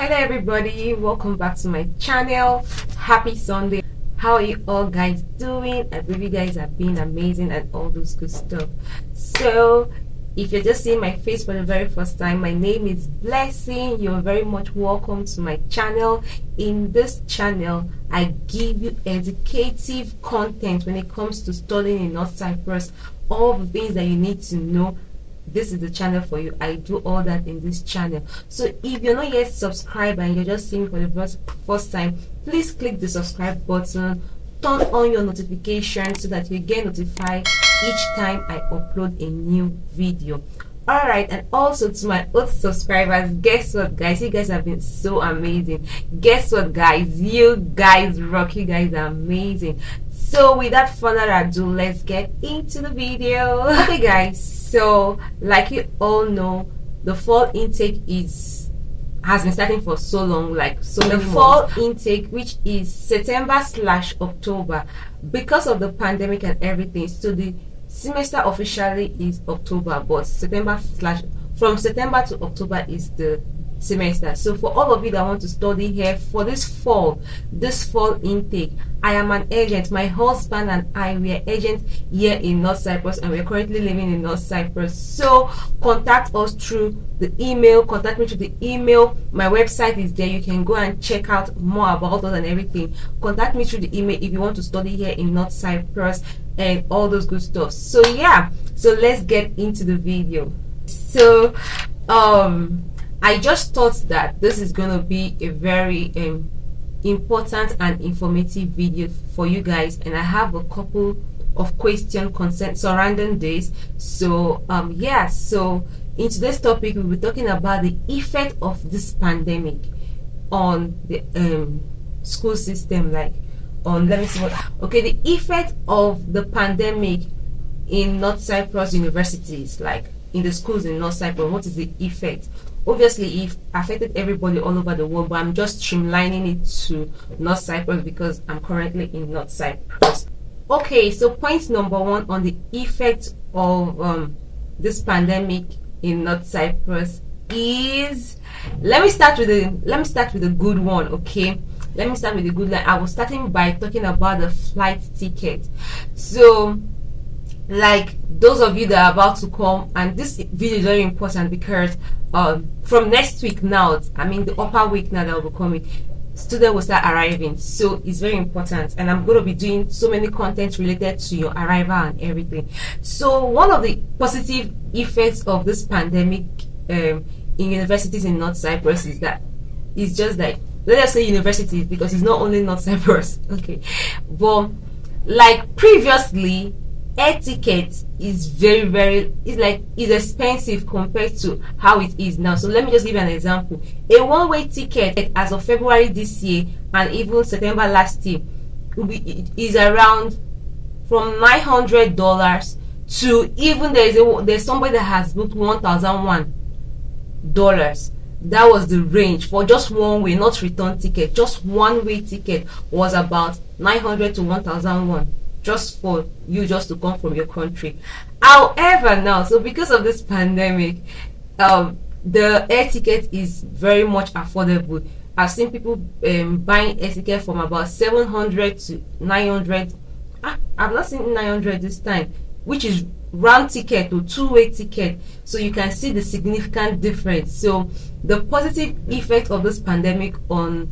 Hello everybody, welcome back to my channel. Happy Sunday. How are you all guys doing? I believe you guys are being amazing and all those good stuff. So if you're just seeing my face for the very first time, my name is Blessing. You're very much welcome to my channel. In this channel, I give you educative content when it comes to studying in North Cyprus, all the things that you need to know. This is the channel for you. I do all that in this channel. So if you're not yet subscribed and you're just seeing for the first time, please click the subscribe button, turn on your notifications so that you get notified each time I upload a new video. Alright, and also to my old subscribers, guess what guys, you guys have been so amazing. Guess what guys, you guys rock, you guys are amazing. So without further ado, let's get into the video. Okay guys, so like you all know, the fall intake has been starting for so long, the fall intake, which is September/October, because of the pandemic and everything. So the semester officially is October, but from September to October is the semester. So for all of you that want to study here for this fall intake, I am an agent. My husband and I, we are agents here in North Cyprus, and we're currently living in North Cyprus. So contact us through the email. Contact me through the email. My website is there. You can go and check out more about us and everything. Contact me through the email if you want to study here in North Cyprus and all those good stuff. So yeah, so let's get into the video. So I just thought that this is going to be a very important and informative video for you guys, and I have a couple of questions surrounding this. So yeah, so in today's topic we'll be talking about the effect of this pandemic on the school system, the effect of the pandemic in North Cyprus universities, like in the schools in North Cyprus. What is the effect? Obviously it affected everybody all over the world, but I'm just streamlining it to North Cyprus because I'm currently in North Cyprus. Okay, so point number one on the effect of this pandemic in North Cyprus is, let me start with the good one. Okay, let me start with the good line. I was starting by talking about the flight ticket. So like those of you that are about to come, and this video is very important because from next week now, I mean the upper week now that will be coming, students will start arriving. So it's very important, and I'm going to be doing so many content related to your arrival and everything. So one of the positive effects of this pandemic in universities in North Cyprus is that it's just like, let us say universities because it's not only North Cyprus, okay, but like previously, air ticket is is expensive compared to how it is now. So let me just give you an example. A one-way ticket as of February this year and even September last year is around from $900 to, even there's somebody that has booked $1,001. That was the range for just one way, not return ticket. Just one way ticket was about $900 to $1,001. just for you just to come from your country. However, now, so because of this pandemic, the air ticket is very much affordable. I've seen people buying air ticket from about 700 to 900. I've not seen 900 this time, which is round ticket or two-way ticket. So you can see the significant difference. So the positive effect of this pandemic on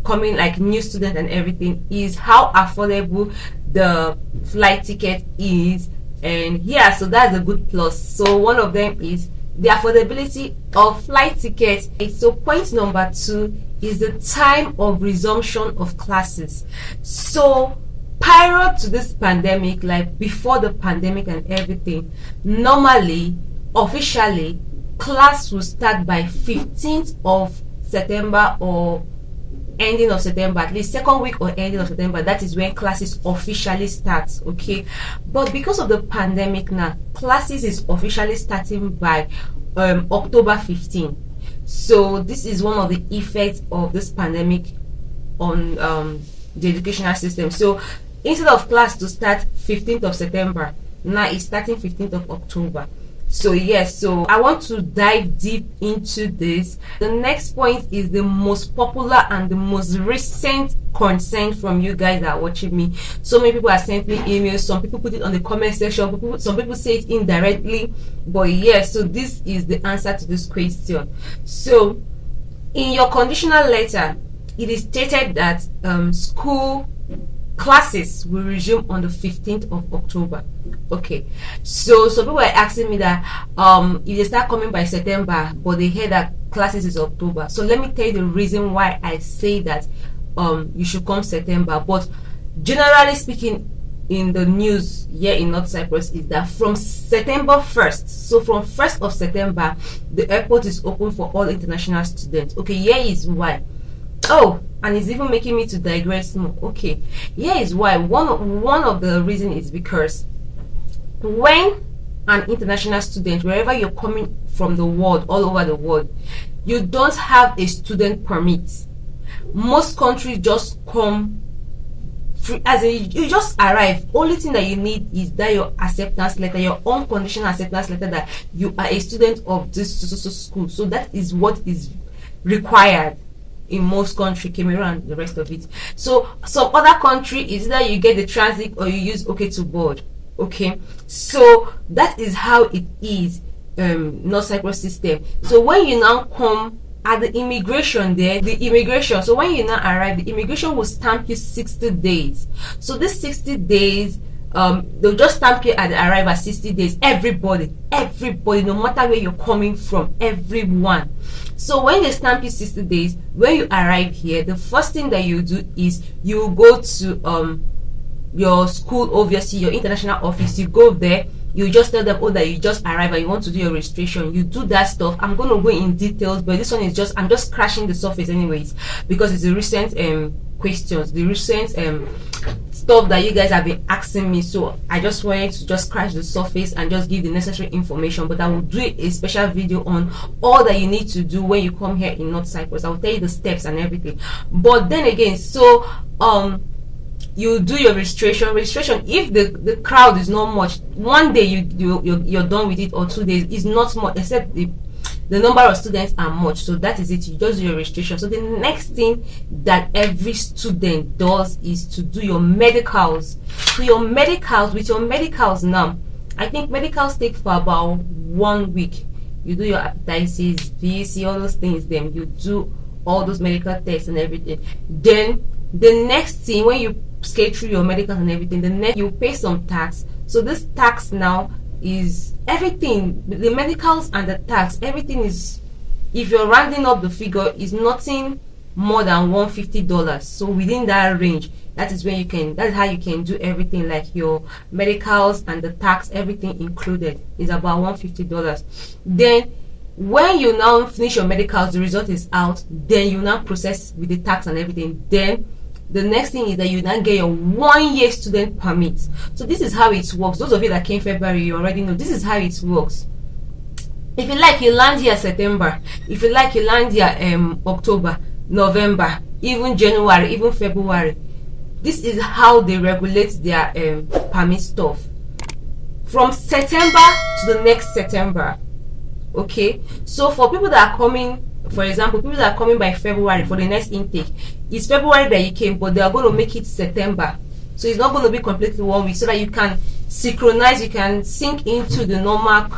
coming like new student and everything is how affordable the flight ticket is. And yeah, so that's a good plus. So one of them is the affordability of flight tickets. So point number 2 is the time of resumption of classes. So prior to this pandemic, like before the pandemic and everything, normally officially class will start by 15th of September or ending of September, at least second week or ending of September. That is when classes officially starts. Okay, but because of the pandemic now, classes is officially starting by October 15. So this is one of the effects of this pandemic on the educational system. So instead of class to start 15th of September, now it's starting 15th of October. So yes, so I want to dive deep into this. The next point is the most popular and the most recent concern from you guys that are watching me. So many people are sending me emails, some people put it on the comment section, some people say it indirectly, but yes, so this is the answer to this question. So in your conditional letter, it is stated that school classes will resume on the 15th of October. Okay, so people are asking me that if they start coming by September, but they hear that classes is October. So let me tell you the reason why I say that you should come September. But generally speaking, in the news here in North Cyprus is that from September 1st, so from 1st of September, the airport is open for all international students. Okay, here is why. Oh, and it's even making me to digress more. Okay, here is why. One of the reasons is because when an international student, wherever you're coming from the world, all over the world, you don't have a student permit. Most countries just come free, as in you just arrive. Only thing that you need is that your acceptance letter, your unconditional acceptance letter that you are a student of this school. So that is what is required in most countries, Cameroon and the rest of it. So some other country is that you get the transit or you use OK to board. Okay, so that is how it is, North Cyprus system. So when you now come at the immigration there, so when you now arrive, the immigration will stamp you 60 days. So this 60 days, they'll just stamp you at the arrival 60 days. Everybody, no matter where you're coming from, everyone. So when they stamp you 60 days, when you arrive here, the first thing that you do is you go to your school, obviously your international office. You go there, you just tell them, oh, that you just arrived and you want to do your registration. You do that stuff. I'm going to go in details, but this one is just, I'm just crashing the surface anyways, because it's the recent questions, the recent stuff that you guys have been asking me. So I just wanted to just crash the surface and just give the necessary information. But I will do a special video on all that you need to do when you come here in North Cyprus. I will tell you the steps and everything. But then again, so you do your registration. If the crowd is not much, one day you're done with it, or 2 days is not much, except the number of students are much. So that is it. You just do your registration. So the next thing that every student does is to do your medicals. So with your medicals now, I think medicals take for about 1 week. You do your hepatitis, VC, all those things. Then you do all those medical tests and everything. Then the next thing, when you skate through your medicals and everything, the next you pay some tax. So this tax now is everything, the medicals and the tax, everything is, if you're rounding up the figure, is nothing more than $150. So within that range, that is when you can, that's how you can do everything, like your medicals and the tax, everything included is about $150. Then when you now finish your medicals, the result is out, then you now process with the tax and everything. Then the next thing is that you now get your 1 year student permit. So this is how it works. Those of you that came February, you already know this is how it works. If you like, you land here September. If you like, you land here October, November, even January, even February. This is how they regulate their permit stuff. From September to the next September. Okay, so for people that are coming, for example, people that are coming by February for the next intake, it's February that you came, but they are going to make it September. So it's not going to be completely 1 week, so that you can synchronize, you can sync into the normal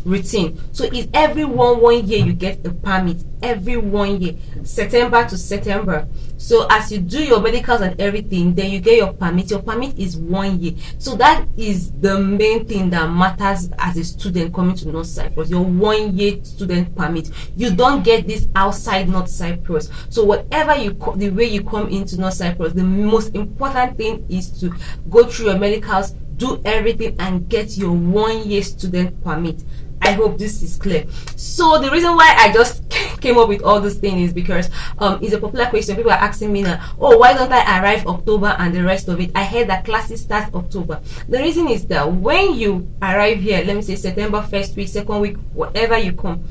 routine. So it's every one year you get a permit, every 1 year, September to September. So as you do your medicals and everything, then you get your permit. Your permit is 1 year. So that is the main thing that matters as a student coming to North Cyprus, your 1 year student permit. You don't get this outside North Cyprus. So whatever the way you come into North Cyprus, the most important thing is to go through your medicals, do everything, and get your 1 year student permit. I hope this is clear. So the reason why I just came up with all this thing is because it's a popular question. People are asking me now, oh, why don't I arrive October and the rest of it? I heard that classes start October. The reason is that when you arrive here, let me say September 1st week, 2nd week, whatever you come,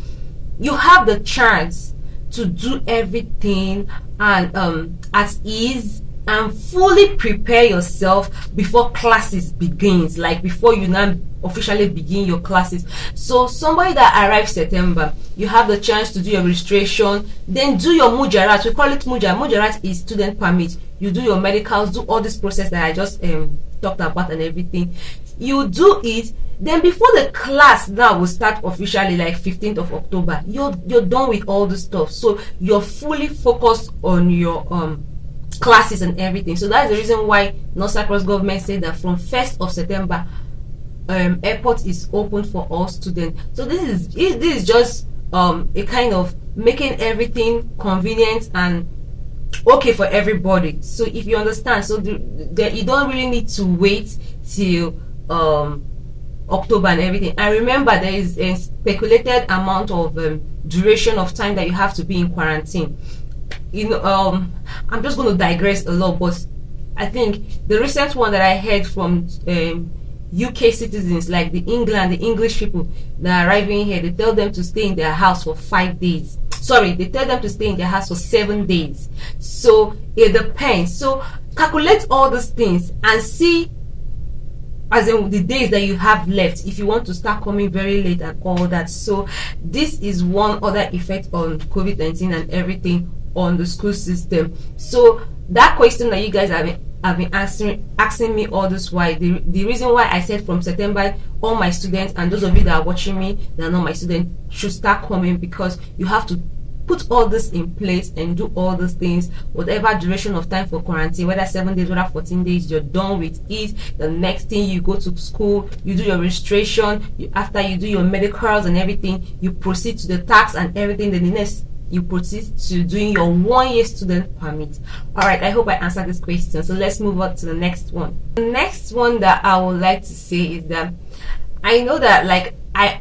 you have the chance to do everything and at ease, and fully prepare yourself before classes begins, like before you now officially begin your classes. So somebody that arrives September, you have the chance to do your registration, then do your mujarat. We call it mujarat is student permit. You do your medicals, do all this process that I just talked about and everything. You do it, then before the class now will start officially, like 15th of October, you're done with all the stuff. So you're fully focused on your classes and everything. So that's the reason why North Cyprus government said that from 1st of September airport is open for all students. So this is just a kind of making everything convenient and okay for everybody. So if you understand, so you don't really need to wait till October and everything. I remember there is a speculated amount of duration of time that you have to be in quarantine. I'm just going to digress a lot, but I think the recent one that I heard from UK citizens, like the English people that are arriving here, they tell them to stay in their house for 5 days. Sorry, they tell them to stay in their house for 7 days. So it depends. So calculate all these things and see, as in the days that you have left, if you want to start coming very late and all that. So this is one other effect on COVID-19 and everything on the school system. So that question that you guys have been asking me all this while, the reason why I said from September all my students and those of you that are watching me that are not my students should start coming, because you have to put all this in place and do all these things, whatever duration of time for quarantine, whether 7 days, whether 14 days, you're done with it. The next thing, you go to school, you do your registration, after you do your medicals and everything, you proceed to the tax and everything. Then the next, you proceed to doing your 1-year student permit. All right, I hope I answered this question. So let's move on to the next one. The next one that I would like to say is that I know that, like, I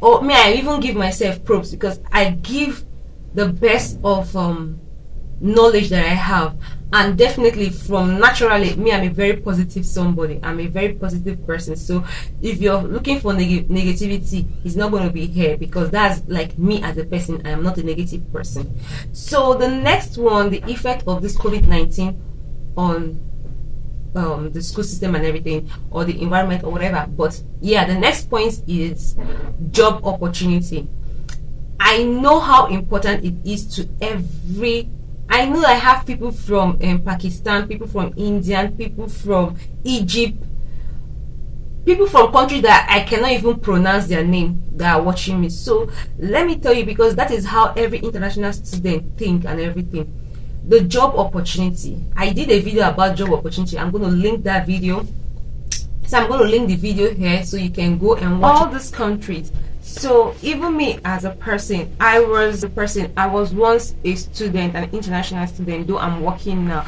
even give myself props, because I give the best of knowledge that I have, and definitely from naturally, I'm a very positive somebody. I'm a very positive person. So if you're looking for negativity, it's not going to be here, because that's like me as a person. I am not a negative person. So the next one, the effect of this COVID-19 on the school system and everything, or the environment or whatever. But yeah, the next point is job opportunity. I know how important it is to I know I have people from Pakistan, people from India, people from Egypt, people from countries that I cannot even pronounce their name that are watching me. So let me tell you, because that is how every international student think and everything. The job opportunity. I did a video about job opportunity. I'm going to link that video. So I'm going to link the video here so you can go and watch all these countries. So even me as a person, I was once a student, an international student, though I'm working now.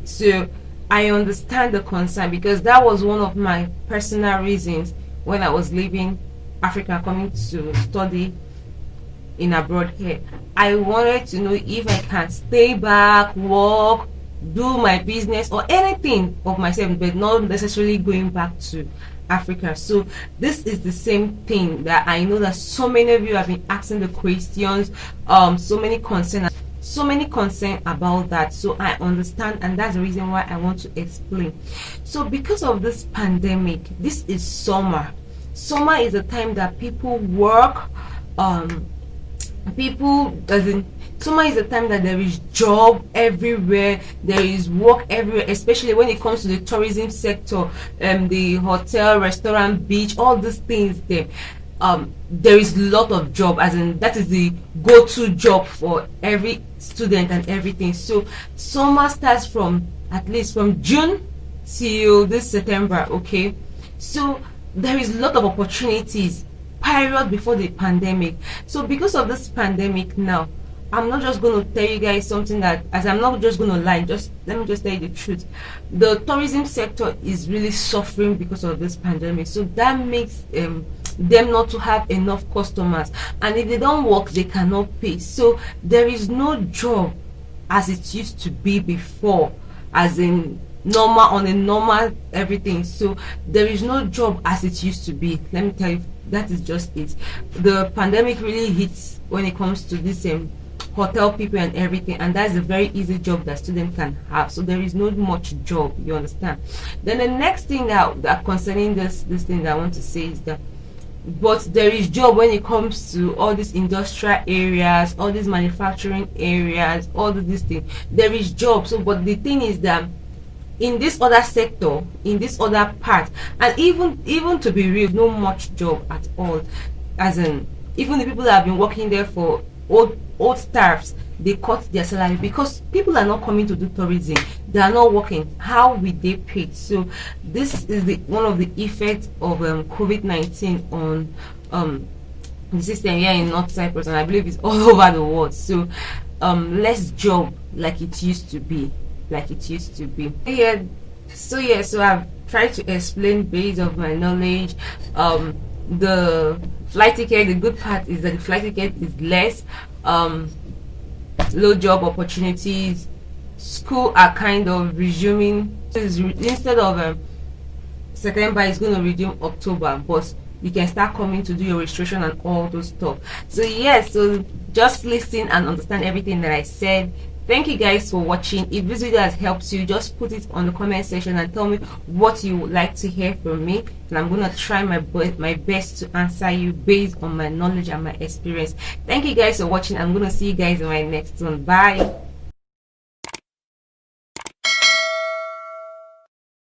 So I understand the concern, because that was one of my personal reasons when I was leaving Africa, coming to study in abroad here. I wanted to know if I can stay back, work, do my business or anything of myself, but not necessarily going back to Africa. So this is the same thing that I know that so many of you have been asking the questions, so many concern about that. So I understand, and that's the reason why I want to explain. So because of this pandemic, this is summer. Summer is a time that people work, summer is a time that there is job everywhere, there is work everywhere, especially when it comes to the tourism sector, the hotel, restaurant, beach, all these things there. There is a lot of job, as in that is the go-to job for every student and everything. So summer starts from at least from June till this September. Okay, so there is a lot of opportunities period before the pandemic. So because of this pandemic now, I'm not just going to tell you guys something that, as I'm not just going to lie, just let me just tell you the truth. The tourism sector is really suffering because of this pandemic. So that makes them not to have enough customers, and if they don't work, they cannot pay. So there is no job as it used to be before, as in normal, on a normal everything. So there is no job as it used to be. Let me tell you, that is just it. The pandemic really hits when it comes to this hotel people and everything, and that's a very easy job that student can have. So there is not much job, you understand. Then the next thing that concerning this thing that I want to say is that, but there is job when it comes to all these industrial areas, all these manufacturing areas, all of these things. There is job. So but the thing is that in this other sector, in this other part, and even to be real, no much job at all. As in, even the people that have been working there for old staffs, they cut their salary because people are not coming to do tourism. They are not working. How will they pay? So this is one of the effects of COVID-19 on the system here in North Cyprus, and I believe it's all over the world. So less job like it used to be, Yeah. So I've tried to explain based of my knowledge. The flight ticket, the good part is that the flight ticket is less, low job opportunities. School are kind of resuming. So instead of September, it's going to resume October, but you can start coming to do your registration and all those stuff. So yes, so just listen and understand everything that I said. Thank you guys for watching. If this video has helped you, just put it on the comment section and tell me what you would like to hear from me, and I'm gonna try my best to answer you based on my knowledge and my experience. Thank you guys for watching. I'm gonna see you guys in my next one. Bye.